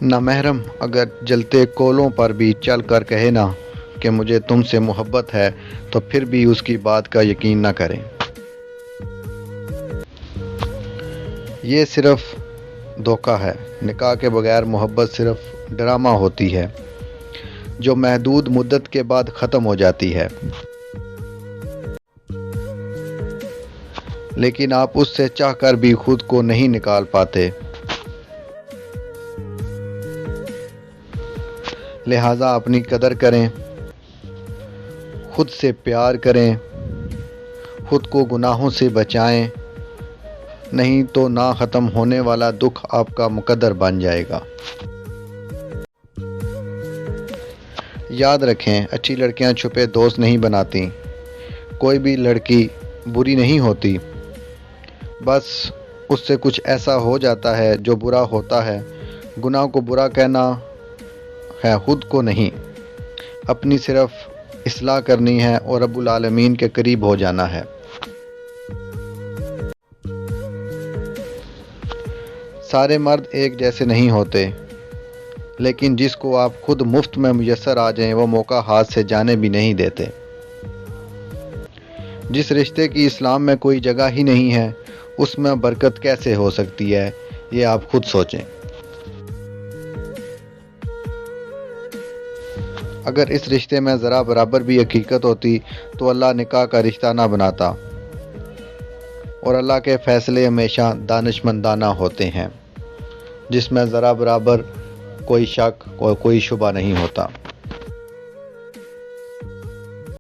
نامحرم اگر جلتے کولوں پر بھی چل کر کہے نا کہ مجھے تم سے محبت ہے تو پھر بھی اس کی بات کا یقین نہ کریں۔ یہ صرف دھوکہ ہے۔ نکاح کے بغیر محبت صرف ڈرامہ ہوتی ہے جو محدود مدت کے بعد ختم ہو جاتی ہے، لیکن آپ اس سے چاہ کر بھی خود کو نہیں نکال پاتے۔ لہٰذا اپنی قدر کریں، خود سے پیار کریں، خود کو گناہوں سے بچائیں، نہیں تو نہ ختم ہونے والا دکھ آپ کا مقدر بن جائے گا۔ یاد رکھیں، اچھی لڑکیاں چھپے دوست نہیں بناتیں۔ کوئی بھی لڑکی بری نہیں ہوتی، بس اس سے کچھ ایسا ہو جاتا ہے جو برا ہوتا ہے۔ گناہ کو برا کہنا ہے، خود کو نہیں۔ اپنی صرف اصلاح کرنی ہے اور رب العالمین کے قریب ہو جانا ہے۔ سارے مرد ایک جیسے نہیں ہوتے، لیکن جس کو آپ خود مفت میں میسر آ جائیں وہ موقع ہاتھ سے جانے بھی نہیں دیتے۔ جس رشتے کی اسلام میں کوئی جگہ ہی نہیں ہے، اس میں برکت کیسے ہو سکتی ہے، یہ آپ خود سوچیں۔ اگر اس رشتے میں ذرا برابر بھی حقیقت ہوتی تو اللہ نکاح کا رشتہ نہ بناتا، اور اللہ کے فیصلے ہمیشہ دانشمندانہ ہوتے ہیں جس میں ذرا برابر کوئی شک اور کوئی شبہ نہیں ہوتا۔